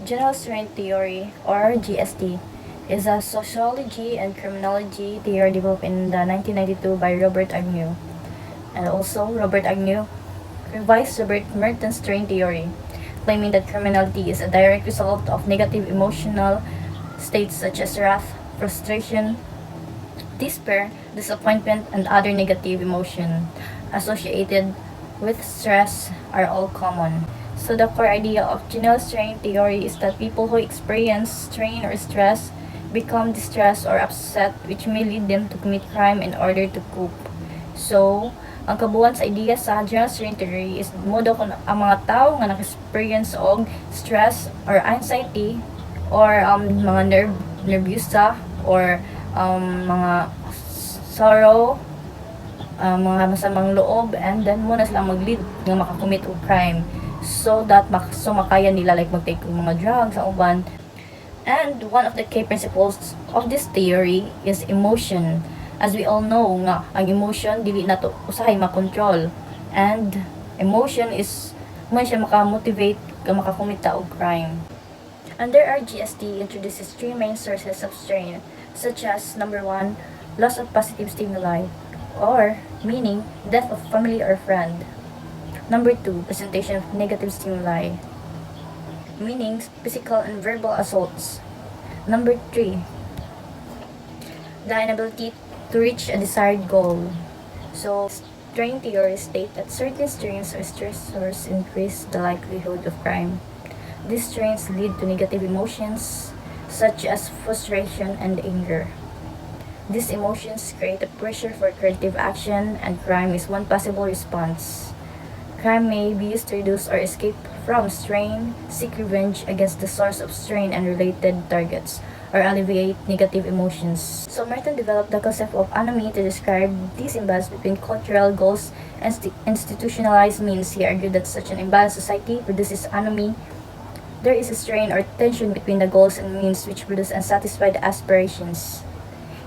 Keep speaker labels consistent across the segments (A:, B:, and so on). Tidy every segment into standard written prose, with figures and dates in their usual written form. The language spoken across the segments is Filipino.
A: General Strain Theory, or GST, is a sociology and criminology theory developed in the 1992 by Robert Agnew. And also, Robert Agnew revised Robert Merton's strain theory, claiming that criminality is a direct result of negative emotional states such as wrath, frustration, despair, disappointment, and other negative emotion associated with stress are all common. So the core idea of general strain theory is that people who experience strain or stress become distressed or upset, which may lead them to commit crime in order to cope. So, ang kabuuan sa idea sa general strain theory is modo kung ang mga tao nga nag-experience og stress or anxiety or mga nervyosa or mga sorrow, mga masamang loob, and then muna sila mag-lead nga makakommit og crime, so that makaya nila like mag-take og mga drugs sa uban. And one of the key principles of this theory is emotion. As we all know nga ang emotion dili nato usahay makontrol, and emotion is man siya maka-motivate ka makakommit og crime. Under our GST introduces three main sources of strain, such as number 1, loss of positive stimuli, or meaning death of family or friend. Number 2, presentation of negative stimuli, meaning physical and verbal assaults. Number 3, the inability to reach a desired goal. So, strain theories state that certain strains or stressors increase the likelihood of crime. These strains lead to negative emotions such as frustration and anger. These emotions create a pressure for creative action, and crime is one possible response. Crime may be used to reduce or escape from strain, seek revenge against the source of strain and related targets, or alleviate negative emotions. So Merton developed the concept of anomie to describe this imbalance between cultural goals and institutionalized means. He argued that such an imbalanced society produces anomie. There is a strain or tension between the goals and means which produce unsatisfied aspirations.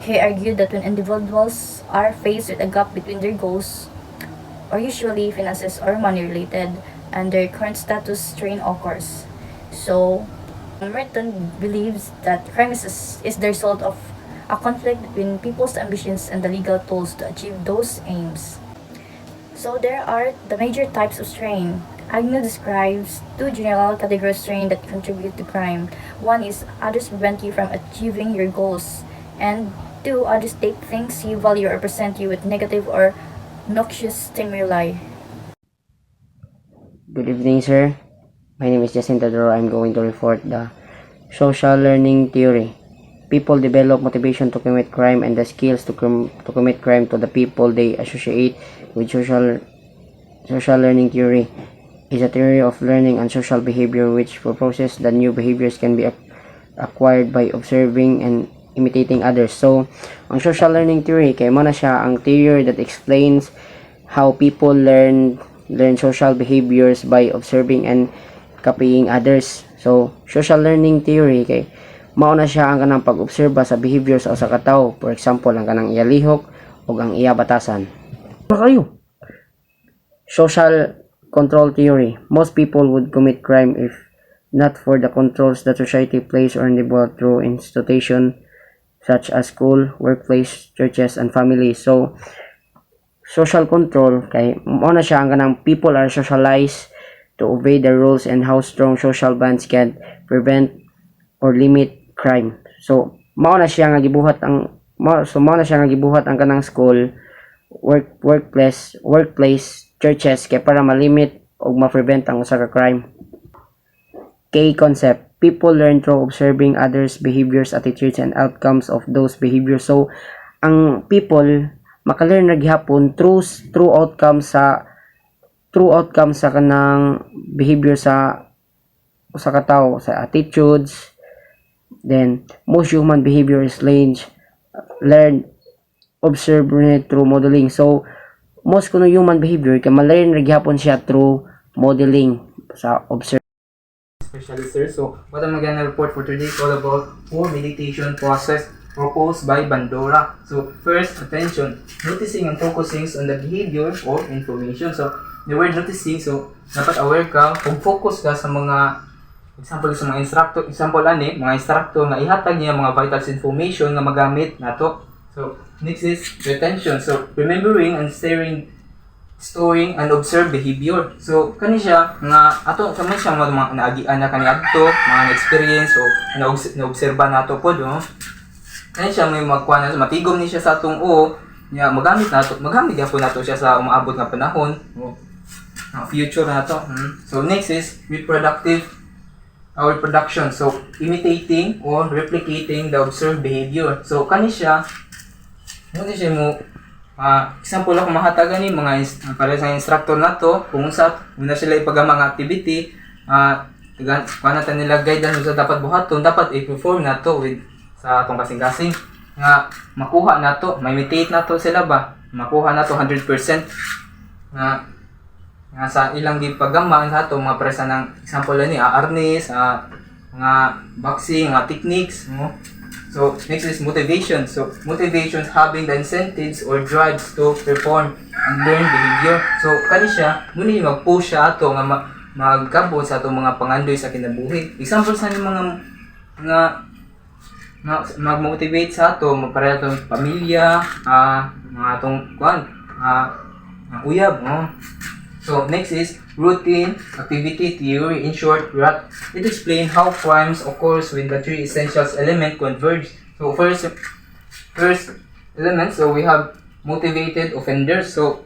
A: He argued that when individuals are faced with a gap between their goals, or usually finances or money related, and their current status, strain occurs. So, Merton believes that crime is the result of a conflict between people's ambitions and the legal tools to achieve those aims. So there are the major types of strain. Agnew describes two general categories of strain that contribute to crime. One is others prevent you from achieving your goals, and two, others take things you value or present you with negative or noxious stimuli.
B: Good evening, sir. My name is Jacinta Doro. I'm going to report the social learning theory. People develop motivation to commit crime and the skills to commit crime to the people they associate with. Social learning theory is a theory of learning and social behavior which proposes that new behaviors can be acquired by observing and imitating others. So, ang social learning theory kay mo na siya ang theory that explains how people learn social behaviors by observing and copying others. So, social learning theory kay mao na siya ang kanang pag-obserba sa behaviors sa usa ka tawo. For example, ang kanang iya lihok ug ang iya batasan. Kayo. Social control theory. Most people would commit crime if not for the controls that society places or enables through institutions such as school, workplace, churches, and families. So, social control kay mao na siya ang kanang people are socialized to obey the rules and how strong social bonds can prevent or limit crime. So, mao na siya nga gibuhat ang kanang school, workplace, churches kay para malimit o ma-prevent ang usa ka crime. K concept. People learn through observing others' behaviors, attitudes, and outcomes of those behaviors. So, ang people maka-learn na gihapon through outcomes sa kanang behavior sa usa ka tawo, sa attitudes. Then, most human behavior is learned, observed through modeling. So, most kuno human behavior kay ma-learn ra gyapon siya through modeling sa observe.
C: Specialist, sir. So, what I'm gonna report for today is all about 4 meditation process proposed by Bandura. So, first, attention, noticing and focusing on the behavior or information. So, the word noticing, so, dapat aware ka, kung focus ka sa mga example sa mga instructor, mga instructor nga ihatag niya mga vital information nga magamit nato. So next is retention. So remembering and storing and observe behavior. So kani siya nga ato sa man siya mga naagian na kani adto, mga experience o naobserba nato pod, no. Kani siya may magkuha na matigom ni siya sa atong nya magamit gyapon nato siya sa umaabot nga panahon o future nato. So next is reproduction. So imitating or replicating the observed behavior. So kani siya mo example ako mahatagan ni mga para sa instructor nato kung sa una sila ipagama nga activity kanata nila guidance sa dapat buhaton, dapat i-perform nato with sa atong kasing-kasing nga makuha nato, ma-imitate nato sila ba, makuha nato 100% nga sa ilang gipagama sa ato mga presa ng example ni harness, mga boxing, mga techniques, no? So next is motivation. So motivation is having the incentives or drives to perform and learn behavior. So kani siya muna yung mag-push siya ato nga magkabot sa ato mga pangandoy sa kinabuhi. Example sa ni mga mag-motivate sa ato para atong pamilya, mga atong uyab, no? So next is routine activity theory. In short, it explains how crimes occurs when the three essential elements converge. So first element, so we have motivated offenders. So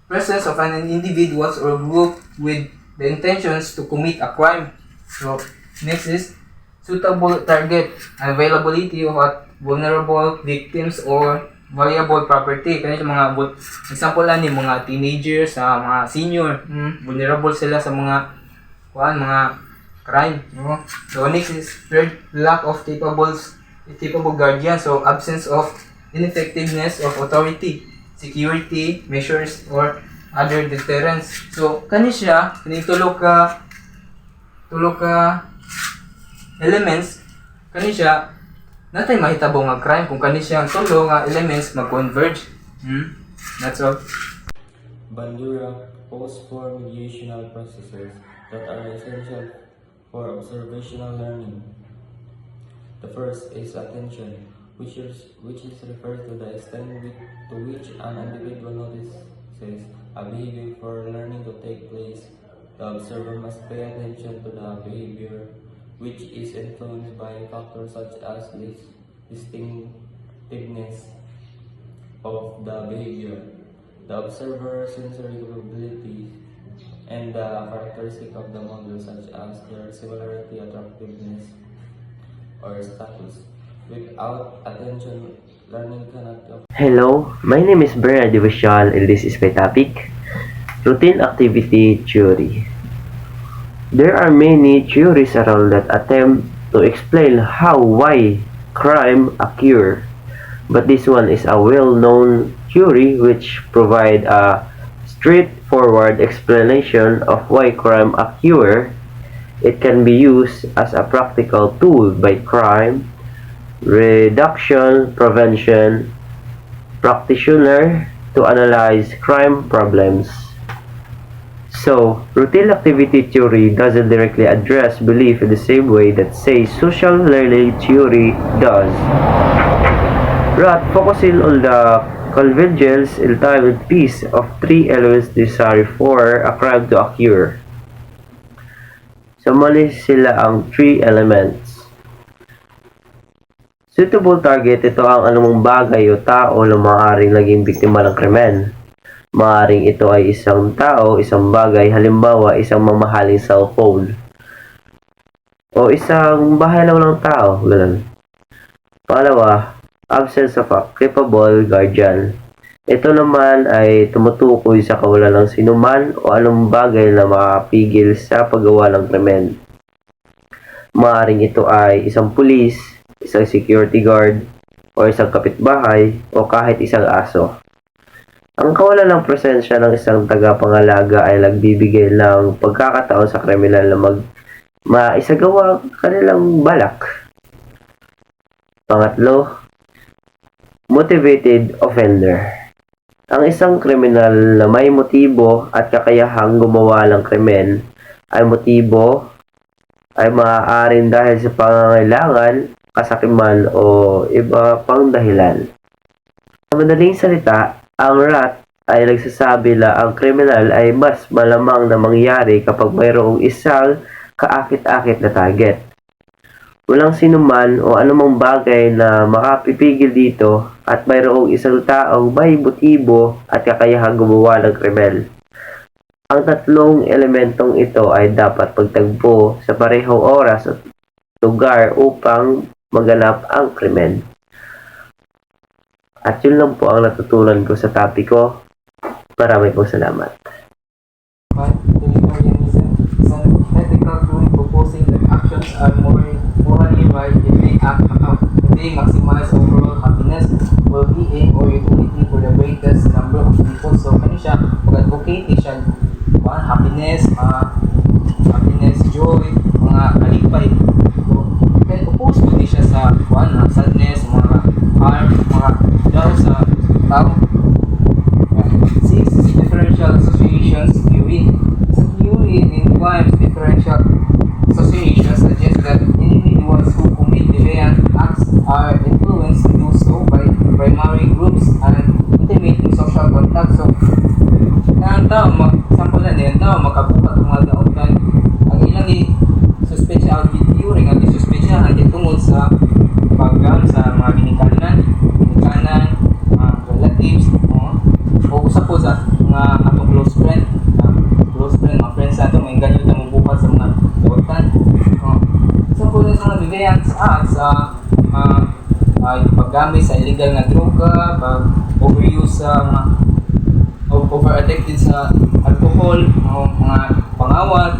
C: presence of an individual or group with the intentions to commit a crime. So next is suitable target, availability of vulnerable victims or valuable property. Kaya mga example lang ni mga teenagers, mga senior, vulnerable sila sa mga crime, no? So next is third, lack of capable guardian. So absence of ineffectiveness of authority, security measures or other deterrence. So kani siya tulo ka elements, kani siya natay mahitabo nga crime kung kani siyang tulo nga elements mag-converge. That's all.
D: Bandura pose four mediational processes that are essential for observational learning. The first is attention, which is referred to the extent to which an individual notices a behavior. For learning to take place, the observer must pay attention to the behavior, which is influenced by factors such as distinctiveness of the behavior, the observer's sensory capabilities, and the characteristic of the model such as their similarity, attractiveness, or status. Without attention, learning cannot occur.
B: Hello, my name is Bernard Divisial and this is my topic, Routine Activity Theory. There are many theories around that attempt to explain why crime occur, but this one is a well-known theory which provide a straightforward explanation of why crime occur. It can be used as a practical tool by crime reduction prevention practitioner to analyze crime problems. So, routine activity theory doesn't directly address belief in the same way that, say, social learning theory does. Rather, focusing on the convergence in time and piece of three elements necessary for a crime to occur. So, mali sila ang three elements. Suitable target, ito ang anumang bagay o tao na maaaring naging biktima ng krimen. Maaaring ito ay isang tao, isang bagay, halimbawa isang mamahaling cellphone. O isang bahay lang ng tao, ganun. Pangalawa, absence of a capable guardian. Ito naman ay tumutukoy sa kawalan ng sinuman o anong bagay na makapigil sa paggawa ng krimen. Maaaring ito ay isang pulis, isang security guard, o isang kapitbahay, o kahit isang aso. Ang kawalan ng presensya ng isang tagapangalaga ay nagbibigay ng pagkakataon sa kriminal na maisagawa ang kanilang balak. Pangatlo, motivated offender. Ang isang kriminal na may motibo at kakayahang gumawa ng krimen ay motibo
E: ay maaaring dahil sa pangangailangan, kasakiman o iba pang dahilan. Sa madaling salita, ang rat ay nagsasabi na ang kriminal ay mas malamang na mangyari kapag mayroong isang kaakit-akit na target. Walang sinuman o anumang bagay na makapipigil dito at mayroong isang taong may motibo at kakayahang gumawa ng krimen. Ang tatlong elementong ito ay dapat pagtagpo sa parehong oras at lugar upang maganap ang krimen. At yun lang po ang natutunan ko sa topic ko. Maraming pong salamat.
C: Utilitarianism is an ethical theory proposing that actions are morally right if they maximize overall happiness, well-being, or utility for the greatest number of people. So, ano siya? Pag-advocate siya, happiness, joy, mga alipay. So, kaya opposed po din siya sa sadness, mga harm, mga daw sa tao. 6. Differential associations theory. Sa theory involves differential associations suggests that individuals who commit deviant acts are influenced to do so by primary groups and intimate social contact. So, ang tao, sample na din, tao, makabukat ng mga daotan, ang ilang suspetsya, ang theory nga suspetsyahan tungkol sa background sa mga ginikanan, relatives, o usap po sa mga atong close friend, mga friends sa atong, may ganyan na mabukat sa mga daotan. Usap po sa mga deviant acts, paggamit sa illegal na droga, pag-overuse sa mga over-addicted sa alcohol, mga pangawat,